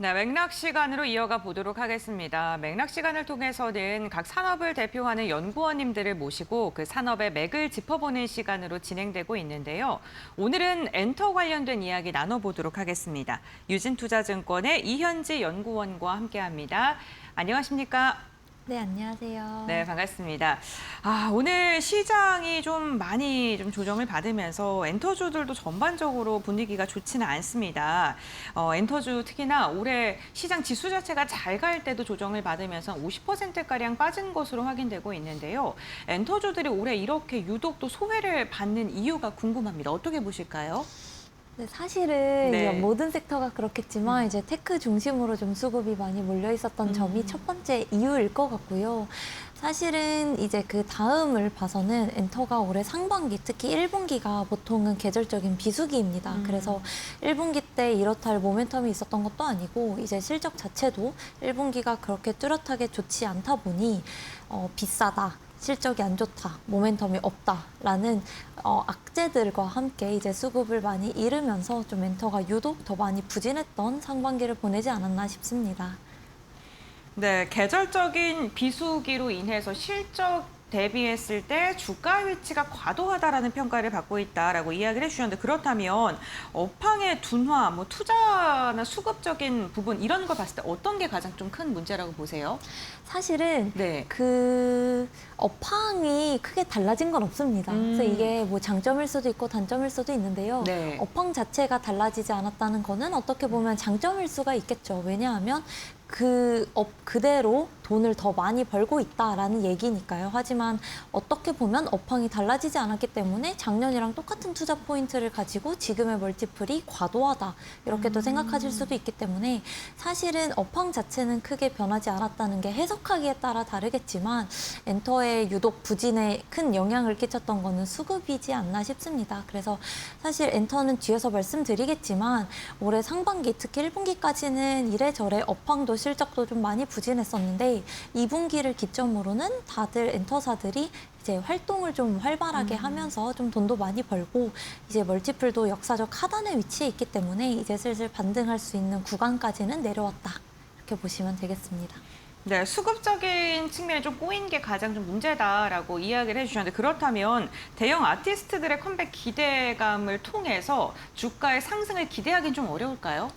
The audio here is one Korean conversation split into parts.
네, 맥락 시간으로 이어가 보도록 하겠습니다. 맥락 시간을 통해서는 각 산업을 대표하는 연구원님들을 모시고 그 산업의 맥을 짚어보는 시간으로 진행되고 있는데요. 오늘은 엔터 관련된 이야기 나눠보도록 하겠습니다. 유진투자증권의 이현지 연구원과 함께합니다. 안녕하십니까? 네, 안녕하세요. 네, 반갑습니다. 오늘 시장이 좀 많이 조정을 받으면서 엔터주들도 전반적으로 분위기가 좋지는 않습니다. 엔터주 특히나 올해 시장 지수 자체가 잘 갈 때도 조정을 받으면서 50%가량 빠진 것으로 확인되고 있는데요. 엔터주들이 올해 이렇게 유독 또 소외를 받는 이유가 궁금합니다. 어떻게 보실까요? 네, 사실은 네. 모든 섹터가 그렇겠지만 이제 테크 중심으로 좀 수급이 많이 몰려 있었던 점이 첫 번째 이유일 것 같고요. 사실은 이제 그 다음을 봐서는 엔터가 올해 상반기, 특히 1분기가 보통은 계절적인 비수기입니다. 그래서 1분기 때 이렇다 할 모멘텀이 있었던 것도 아니고 이제 실적 자체도 1분기가 그렇게 뚜렷하게 좋지 않다 보니 비싸다. 실적이 안 좋다, 모멘텀이 없다라는 악재들과 함께 이제 수급을 많이 잃으면서 좀 엔터가 유독 더 많이 부진했던 상반기를 보내지 않았나 싶습니다. 네, 계절적인 비수기로 인해서 실적 대비했을 때 주가 위치가 과도하다라는 평가를 받고 있다라고 이야기를 해주셨는데 그렇다면 업황의 둔화, 뭐 투자나 수급적인 부분 이런 걸 봤을 때 어떤 게 가장 좀 큰 문제라고 보세요? 사실은 네. 그 업황이 크게 달라진 건 없습니다. 그래서 이게 뭐 장점일 수도 있고 단점일 수도 있는데요. 네. 업황 자체가 달라지지 않았다는 거는 어떻게 보면 장점일 수가 있겠죠. 왜냐하면 그 업 그대로 돈을 더 많이 벌고 있다라는 얘기니까요. 하지만 어떻게 보면 업황이 달라지지 않았기 때문에 작년이랑 똑같은 투자 포인트를 가지고 지금의 멀티플이 과도하다 이렇게 또 생각하실 수도 있기 때문에 사실은 업황 자체는 크게 변하지 않았다는 게 해석하기에 따라 다르겠지만 엔터의 유독 부진에 큰 영향을 끼쳤던 거는 수급이지 않나 싶습니다. 그래서 사실 엔터는 뒤에서 말씀드리겠지만 올해 상반기 특히 1분기까지는 이래저래 업황도 실적도 좀 많이 부진했었는데 2분기를 기점으로는 다들 엔터사들이 이제 활동을 좀 활발하게 하면서 좀 돈도 많이 벌고 이제 멀티플도 역사적 하단에 위치해 있기 때문에 이제 슬슬 반등할 수 있는 구간까지는 내려왔다. 이렇게 보시면 되겠습니다. 네, 수급적인 측면에 좀 꼬인 게 가장 좀 문제다라고 이야기를 해주셨는데 그렇다면 대형 아티스트들의 컴백 기대감을 통해서 주가의 상승을 기대하기는 좀 어려울까요?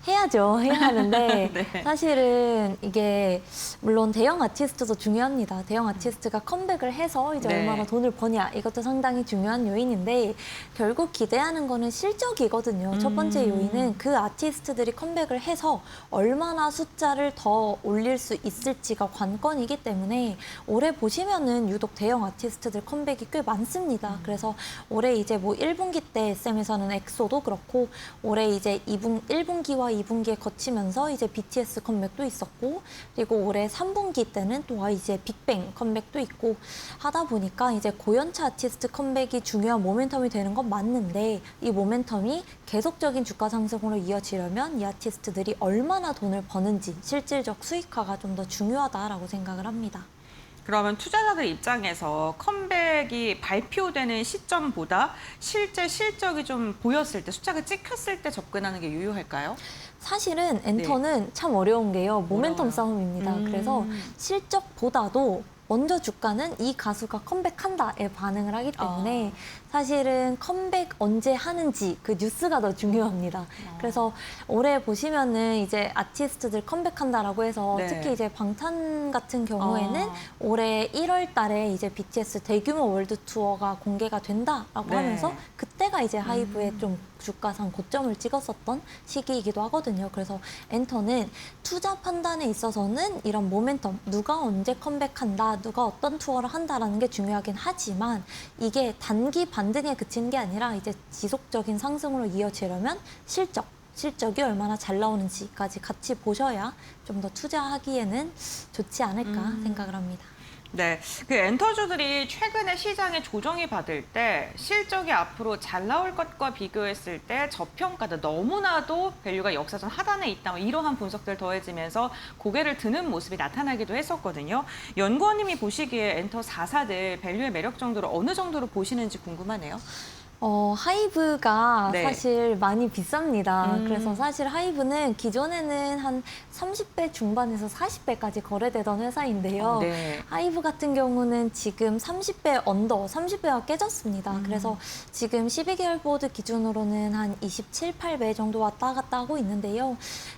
해야죠. 해야 하는데 네. 사실은 이게 물론 대형 아티스트도 중요합니다. 대형 아티스트가 컴백을 해서 이제 네. 얼마나 돈을 버냐 이것도 상당히 중요한 요인인데 결국 기대하는 거는 실적이거든요. 첫 번째 요인은 그 아티스트들이 컴백을 해서 얼마나 숫자를 더 올릴 수 있을지가 관건이기 때문에 올해 보시면은 유독 대형 아티스트들 컴백이 꽤 많습니다. 그래서 올해 이제 뭐 1분기 때 SM에서는 엑소도 그렇고 올해 이제 1분기와 2분기에 거치면서 이제 BTS 컴백도 있었고 그리고 올해 3분기 때는 또 이제 빅뱅 컴백도 있고 하다 보니까 이제 고연차 아티스트 컴백이 중요한 모멘텀이 되는 건 맞는데 이 모멘텀이 계속적인 주가 상승으로 이어지려면 이 아티스트들이 얼마나 돈을 버는지 실질적 수익화가 좀 더 중요하다라고 생각을 합니다. 그러면 투자자들 입장에서 컴백이 발표되는 시점보다 실제 실적이 좀 보였을 때, 숫자가 찍혔을 때 접근하는 게 유효할까요? 사실은 엔터는 참 어려운 게요. 모멘텀 어려워요. 싸움입니다. 그래서 실적보다도 먼저 주가는 이 가수가 컴백한다에 반응을 하기 때문에 사실은 컴백 언제 하는지 그 뉴스가 더 중요합니다. 그래서 올해 보시면은 이제 아티스트들 컴백한다라고 해서 네. 특히 이제 방탄 같은 경우에는 올해 1월 달에 이제 BTS 대규모 월드 투어가 공개가 된다라고 네. 하면서 그때가 이제 하이브에 좀 주가상 고점을 찍었었던 시기이기도 하거든요. 그래서 엔터는 투자 판단에 있어서는 이런 모멘텀, 누가 언제 컴백한다, 누가 어떤 투어를 한다라는 게 중요하긴 하지만 이게 단기 반등에 그치는 게 아니라 이제 지속적인 상승으로 이어지려면 실적이 얼마나 잘 나오는지까지 같이 보셔야 좀 더 투자하기에는 좋지 않을까 생각을 합니다. 네, 그 엔터주들이 최근에 시장에 조정이 받을 때 실적이 앞으로 잘 나올 것과 비교했을 때 저평가다 너무나도 밸류가 역사전 하단에 있다 뭐 이러한 분석들 더해지면서 고개를 드는 모습이 나타나기도 했었거든요. 연구원님이 보시기에 엔터 4사들 밸류의 매력 정도를 어느 정도로 보시는지 궁금하네요. 하이브가 네. 사실 많이 비쌉니다. 음. 그래서 사실 하이브는 기존에는 한 30배 중반에서 40배까지 거래되던 회사인데요. 네. 하이브 같은 경우는 지금 30배 언더, 30배가 깨졌습니다. 그래서 지금 12개월 보드 기준으로는 한 27, 8배 정도 왔다 갔다 하고 있는데요.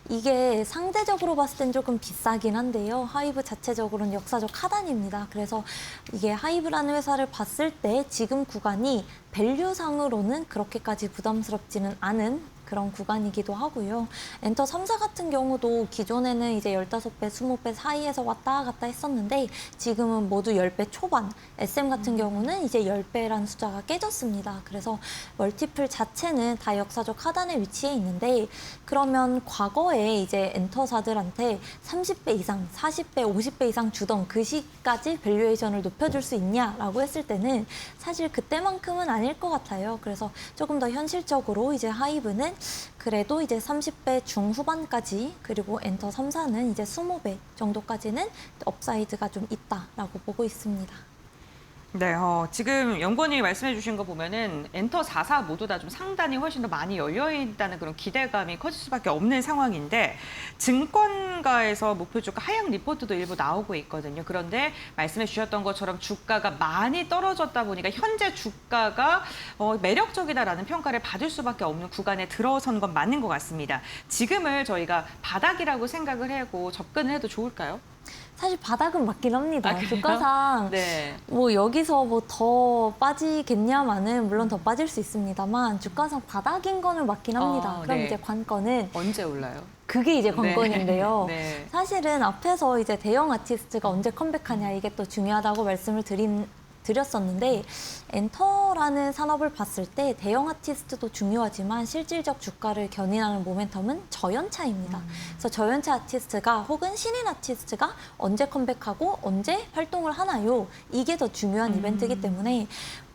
이게 상대적으로 봤을 땐 조금 비싸긴 한데요. 하이브 자체적으로는 역사적 하단입니다. 그래서 이게 하이브라는 회사를 봤을 때 지금 구간이 밸류상으로는 그렇게까지 부담스럽지는 않은 그런 구간이기도 하고요. 엔터 3사 같은 경우도 기존에는 이제 15배, 20배 사이에서 왔다 갔다 했었는데 지금은 모두 10배 초반, SM 같은 경우는 이제 10배라는 숫자가 깨졌습니다. 그래서 멀티플 자체는 다 역사적 하단에 위치해 있는데 그러면 과거에 이제 엔터사들한테 30배 이상, 40배, 50배 이상 주던 그 시기까지 밸류에이션을 높여줄 수 있냐라고 했을 때는 사실 그때만큼은 아닐 것 같아요. 그래서 조금 더 현실적으로 이제 하이브는 그래도 이제 30배 중후반까지 그리고 엔터 3사는 이제 20배 정도까지는 업사이드가 좀 있다라고 보고 있습니다. 네, 지금 연구원님이 말씀해 주신 거 보면은 엔터 4사 모두 다 좀 상단이 훨씬 더 많이 열려 있다는 그런 기대감이 커질 수밖에 없는 상황인데 증권가에서 목표 주가 하향 리포트도 일부 나오고 있거든요. 그런데 말씀해 주셨던 것처럼 주가가 많이 떨어졌다 보니까 현재 주가가 매력적이다라는 평가를 받을 수밖에 없는 구간에 들어선 건 맞는 것 같습니다. 지금을 저희가 바닥이라고 생각을 하고 접근을 해도 좋을까요? 사실 바닥은 맞긴 합니다. 그래요? 주가상 네. 뭐 여기서 뭐 더 빠지겠냐마는 물론 더 빠질 수 있습니다만 주가상 바닥인 거는 맞긴 합니다. 그럼 네. 이제 관건은 언제 올라요? 그게 이제 관건인데요. 네. 사실은 앞에서 이제 대형 아티스트가 언제 컴백하냐 이게 또 중요하다고 말씀을 드렸었는데 엔터라는 산업을 봤을 때 대형 아티스트도 중요하지만 실질적 주가를 견인하는 모멘텀은 저연차입니다. 그래서 저연차 아티스트가 혹은 신인 아티스트가 언제 컴백하고 언제 활동을 하나요? 이게 더 중요한 이벤트이기 때문에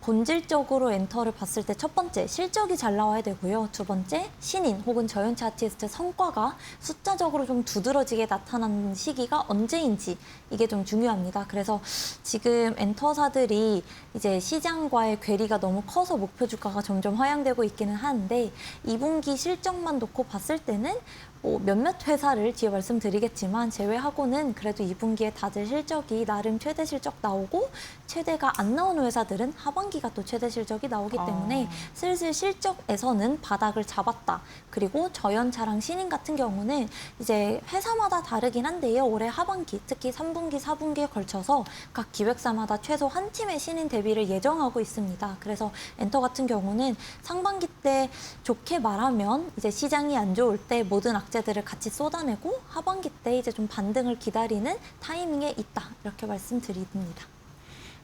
본질적으로 엔터를 봤을 때 첫 번째 실적이 잘 나와야 되고요. 두 번째 신인 혹은 저연차 아티스트 성과가 숫자적으로 좀 두드러지게 나타나는 시기가 언제인지 이게 좀 중요합니다. 그래서 지금 엔터사들이 이제 시장과의 괴리가 너무 커서 목표 주가가 점점 하향되고 있기는 하는데 2분기 실적만 놓고 봤을 때는 뭐 몇몇 회사를 뒤에 말씀드리겠지만 제외하고는 그래도 2분기에 다들 실적이 나름 최대 실적 나오고 최대가 안 나오는 회사들은 하반기가 또 최대 실적이 나오기 때문에 슬슬 실적에서는 바닥을 잡았다. 그리고 저연차랑 신인 같은 경우는 이제 회사마다 다르긴 한데요. 올해 하반기, 특히 3분기, 4분기에 걸쳐서 각 기획사마다 최소 한 팀의 신인 데뷔를 예정하고 있습니다. 그래서 엔터 같은 경우는 상반기 때 좋게 말하면 이제 시장이 안 좋을 때 모든 악재들을 같이 쏟아내고 하반기 때 이제 좀 반등을 기다리는 타이밍에 있다. 이렇게 말씀드립니다.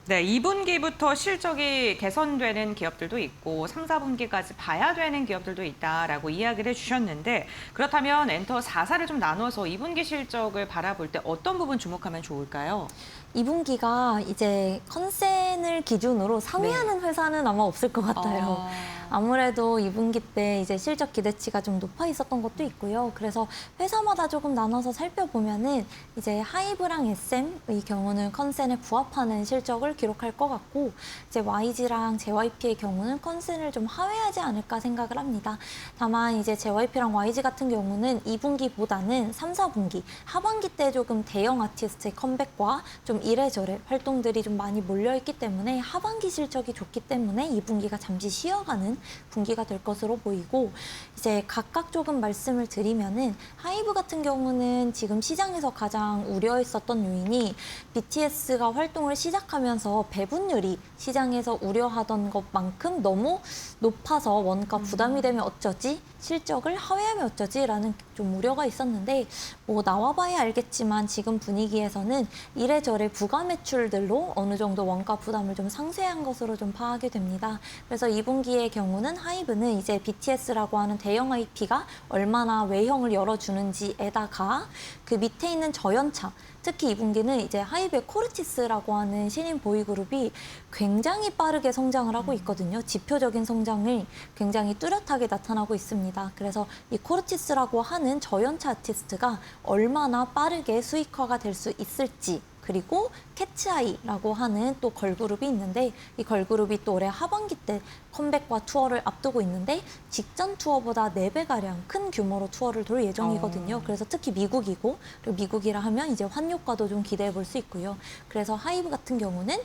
네, 2분기부터 실적이 개선되는 기업들도 있고 3, 4분기까지 봐야 되는 기업들도 있다라고 이야기를 해주셨는데 그렇다면 엔터 4사를 좀 나눠서 2분기 실적을 바라볼 때 어떤 부분 주목하면 좋을까요? 2분기가 이제 컨센을 기준으로 상회하는 회사는 아마 없을 것 같아요. 아무래도 2분기 때 이제 실적 기대치가 좀 높아 있었던 것도 있고요. 그래서 회사마다 조금 나눠서 살펴보면은 이제 하이브랑 SM의 경우는 컨센에 부합하는 실적을 기록할 것 같고 이제 YG랑 JYP의 경우는 컨센을 좀 하회하지 않을까 생각을 합니다. 다만 이제 JYP랑 YG 같은 경우는 2분기보다는 3, 4분기 하반기 때 조금 대형 아티스트의 컴백과 좀 이래저래 활동들이 좀 많이 몰려있기 때문에 하반기 실적이 좋기 때문에 2분기가 잠시 쉬어가는 분기가 될 것으로 보이고 이제 각각 조금 말씀을 드리면은 하이브 같은 경우는 지금 시장에서 가장 우려했었던 요인이 BTS가 활동을 시작하면서 배분율이 시장에서 우려하던 것만큼 너무 높아서 원가 부담이 되면 어쩌지? 실적을 하회하면 어쩌지?라는 좀 우려가 있었는데 뭐 나와봐야 알겠지만 지금 분위기에서는 이래저래 부가 매출들로 어느 정도 원가 부담을 좀 상쇄한 것으로 좀 파악이 됩니다. 그래서 2분기의 경우는 하이브는 이제 BTS라고 하는 대형 IP가 얼마나 외형을 열어주는지에다가 그 밑에 있는 저연차 특히 2분기는 이제 하이브의 코르티스라고 하는 신인 보이그룹이 굉장히 빠르게 성장을 하고 있거든요. 지표적인 성장을 굉장히 뚜렷하게 나타나고 있습니다. 그래서 이 코르티스라고 하는 저연차 아티스트가 얼마나 빠르게 수익화가 될 수 있을지 그리고 캐츠아이라고 하는 또 걸그룹이 있는데 이 걸그룹이 또 올해 하반기 때 컴백과 투어를 앞두고 있는데 직전 투어보다 4배가량 큰 규모로 투어를 돌 예정이거든요. 그래서 특히 미국이고 그리고 미국이라 하면 이제 환율과도 좀 기대해 볼 수 있고요. 그래서 하이브 같은 경우는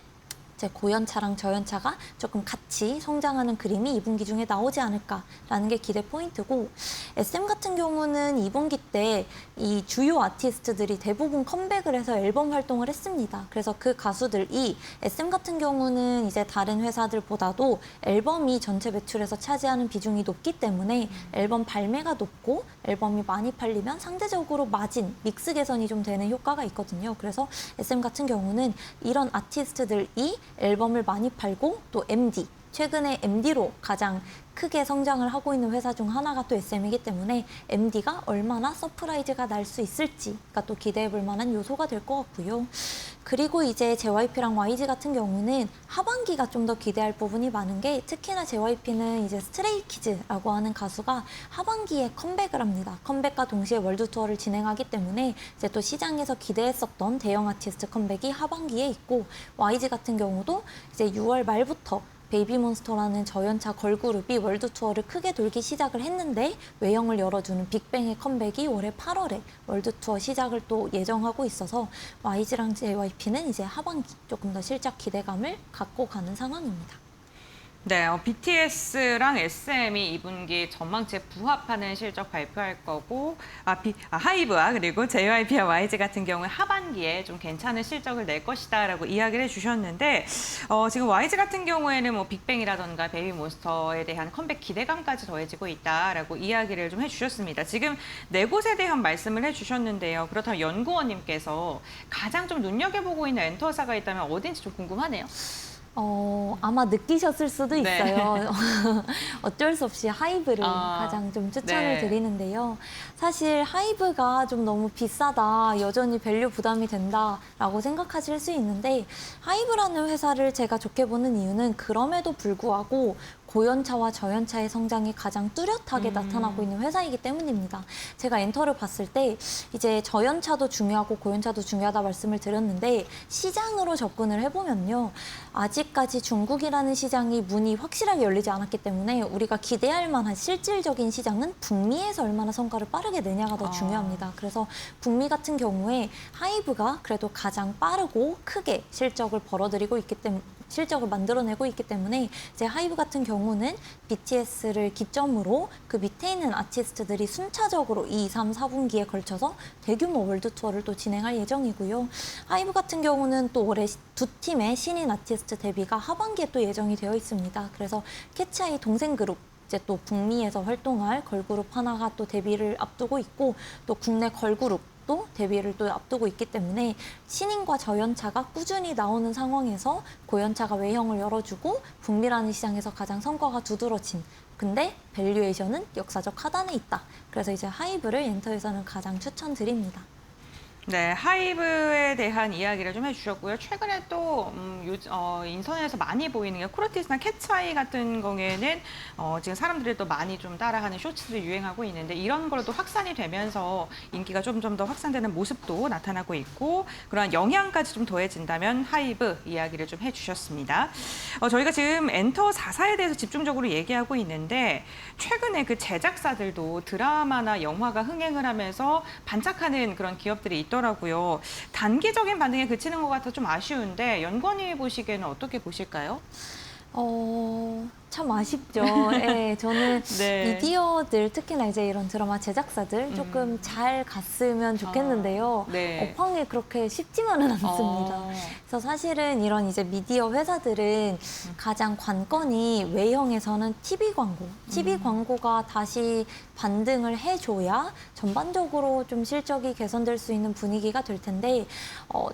이제 고연차랑 저연차가 조금 같이 성장하는 그림이 2분기 중에 나오지 않을까라는 게 기대 포인트고 SM 같은 경우는 2분기 때 이 주요 아티스트들이 대부분 컴백을 해서 앨범 활동을 했습니다. 그래서 그 가수들이 SM 같은 경우는 이제 다른 회사들보다도 앨범이 전체 매출에서 차지하는 비중이 높기 때문에 앨범 발매가 높고 앨범이 많이 팔리면 상대적으로 마진, 믹스 개선이 좀 되는 효과가 있거든요. 그래서 SM 같은 경우는 이런 아티스트들이 앨범을 많이 팔고 또 MD, 최근에 MD로 가장 크게 성장을 하고 있는 회사 중 하나가 또 SM이기 때문에 MD가 얼마나 서프라이즈가 날 수 있을지가 또 기대해 볼 만한 요소가 될 것 같고요. 그리고 이제 JYP랑 YG 같은 경우는 하반기가 좀 더 기대할 부분이 많은 게 특히나 JYP는 이제 스트레이키즈라고 하는 가수가 하반기에 컴백을 합니다. 컴백과 동시에 월드 투어를 진행하기 때문에 이제 또 시장에서 기대했었던 대형 아티스트 컴백이 하반기에 있고 YG 같은 경우도 이제 6월 말부터 베이비몬스터라는 저연차 걸그룹이 월드 투어를 크게 돌기 시작을 했는데 외형을 열어주는 빅뱅의 컴백이 올해 8월에 월드 투어 시작을 또 예정하고 있어서 YG랑 JYP는 이제 하반기 조금 더 실적 기대감을 갖고 가는 상황입니다. 네, BTS랑 SM이 2분기 전망치에 부합하는 실적 발표할 거고, 하이브와 그리고 JYP와 YG 같은 경우에 하반기에 좀 괜찮은 실적을 낼 것이다라고 이야기를 해주셨는데, 지금 YG 같은 경우에는 뭐 빅뱅이라던가 베이비몬스터에 대한 컴백 기대감까지 더해지고 있다라고 이야기를 좀 해주셨습니다. 지금 네 곳에 대한 말씀을 해주셨는데요. 그렇다면 연구원님께서 가장 좀 눈여겨보고 있는 엔터사가 있다면 어딘지 좀 궁금하네요. 아마 느끼셨을 수도 네. 있어요. 어쩔 수 없이 하이브를 가장 좀 추천을 네. 드리는데요. 사실 하이브가 좀 너무 비싸다, 여전히 밸류 부담이 된다라고 생각하실 수 있는데 하이브라는 회사를 제가 좋게 보는 이유는 그럼에도 불구하고 고연차와 저연차의 성장이 가장 뚜렷하게 나타나고 있는 회사이기 때문입니다. 제가 엔터를 봤을 때 이제 저연차도 중요하고 고연차도 중요하다 말씀을 드렸는데 시장으로 접근을 해보면요. 아직까지 중국이라는 시장이 문이 확실하게 열리지 않았기 때문에 우리가 기대할 만한 실질적인 시장은 북미에서 얼마나 성과를 빠르게 내냐가 더 중요합니다. 그래서 북미 같은 경우에 하이브가 그래도 가장 빠르고 크게 실적을 벌어들이고 있기 때문에 실적을 만들어내고 있기 때문에 이제 하이브 같은 경우는 BTS를 기점으로 그 밑에 있는 아티스트들이 순차적으로 2, 3, 4분기에 걸쳐서 대규모 월드 투어를 또 진행할 예정이고요. 하이브 같은 경우는 또 올해 두 팀의 신인 아티스트 데뷔가 하반기에 또 예정이 되어 있습니다. 그래서 캐츠아이 동생 그룹 이제 또 북미에서 활동할 걸그룹 하나가 또 데뷔를 앞두고 있고 또 국내 걸그룹 또 데뷔를 또 앞두고 있기 때문에 신인과 저연차가 꾸준히 나오는 상황에서 고연차가 외형을 열어주고 북미라는 시장에서 가장 성과가 두드러진 근데 밸류에이션은 역사적 하단에 있다. 그래서 이제 하이브를 엔터에서는 가장 추천드립니다. 네, 하이브에 대한 이야기를 좀 해주셨고요. 최근에 또 인터넷에서 많이 보이는 게 코르티스나 캐츠아이 같은 경우에는 지금 사람들이 또 많이 좀 따라하는 쇼츠도 유행하고 있는데 이런 걸로 또 확산이 되면서 인기가 좀 더 확산되는 모습도 나타나고 있고 그러한 영향까지 좀 더해진다면 하이브 이야기를 좀 해주셨습니다. 저희가 지금 엔터 4사에 대해서 집중적으로 얘기하고 있는데 최근에 그 제작사들도 드라마나 영화가 흥행을 하면서 반짝하는 그런 기업들이 있더라고요. 단기적인 반등에 그치는 것 같아 좀 아쉬운데 연구원님이 보시기에는 어떻게 보실까요? 참 아쉽죠. 네, 저는 네. 미디어들 특히나 이제 이런 드라마 제작사들 조금 잘 갔으면 좋겠는데요. 네. 업황이 그렇게 쉽지만은 않습니다. 그래서 사실은 이런 이제 미디어 회사들은 가장 관건이 외형에서는 TV 광고, TV 광고가 다시 반등을 해줘야 전반적으로 좀 실적이 개선될 수 있는 분위기가 될 텐데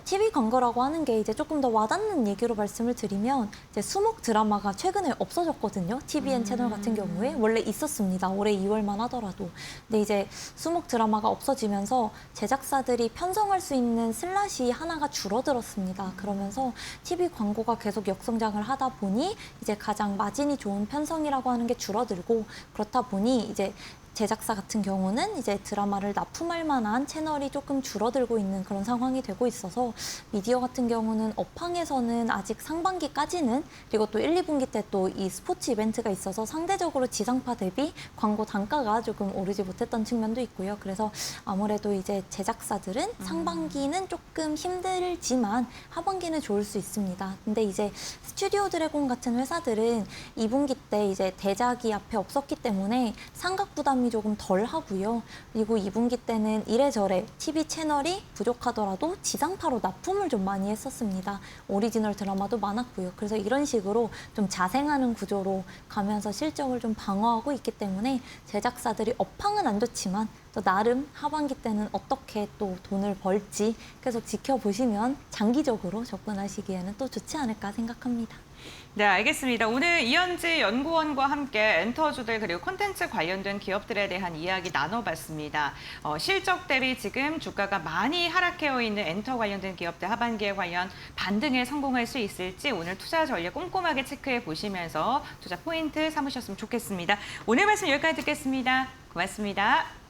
TV 광고라고 하는 게 이제 조금 더 와닿는 얘기로 말씀을 드리면 이제 수목 드라마가 최근에 없어졌거든요. TVN 채널 같은 경우에 원래 있었습니다. 올해 2월만 하더라도. 근데 이제 수목 드라마가 없어지면서 제작사들이 편성할 수 있는 슬롯이 하나가 줄어들었습니다. 그러면서 TV 광고가 계속 역성장을 하다 보니 이제 가장 마진이 좋은 편성이라고 하는 게 줄어들고 그렇다 보니 이제 제작사 같은 경우는 이제 드라마를 납품할 만한 채널이 조금 줄어들고 있는 그런 상황이 되고 있어서 미디어 같은 경우는 업황에서는 아직 상반기까지는 그리고 또 1, 2분기 때 또 이 스포츠 이벤트가 있어서 상대적으로 지상파 대비 광고 단가가 조금 오르지 못했던 측면도 있고요. 그래서 아무래도 이제 제작사들은 상반기는 조금 힘들지만 하반기는 좋을 수 있습니다. 근데 이제 스튜디오 드래곤 같은 회사들은 2분기 때 이제 대작이 앞에 없었기 때문에 상각 부담이 조금 덜 하고요. 그리고 2분기 때는 이래저래 TV 채널이 부족하더라도 지상파로 납품을 좀 많이 했었습니다. 오리지널 드라마도 많았고요. 그래서 이런 식으로 좀 자생하는 구조로 가면서 실적을 좀 방어하고 있기 때문에 제작사들이 업황은 안 좋지만 또 나름 하반기 때는 어떻게 또 돈을 벌지 계속 지켜보시면 장기적으로 접근하시기에는 또 좋지 않을까 생각합니다. 네, 알겠습니다. 오늘 이현지 연구원과 함께 엔터주들 그리고 콘텐츠 관련된 기업들에 대한 이야기 나눠봤습니다. 실적 대비 지금 주가가 많이 하락해어 있는 엔터 관련된 기업들 하반기에 관련 반등에 성공할 수 있을지 오늘 투자 전략 꼼꼼하게 체크해 보시면서 투자 포인트 삼으셨으면 좋겠습니다. 오늘 말씀 여기까지 듣겠습니다. 고맙습니다.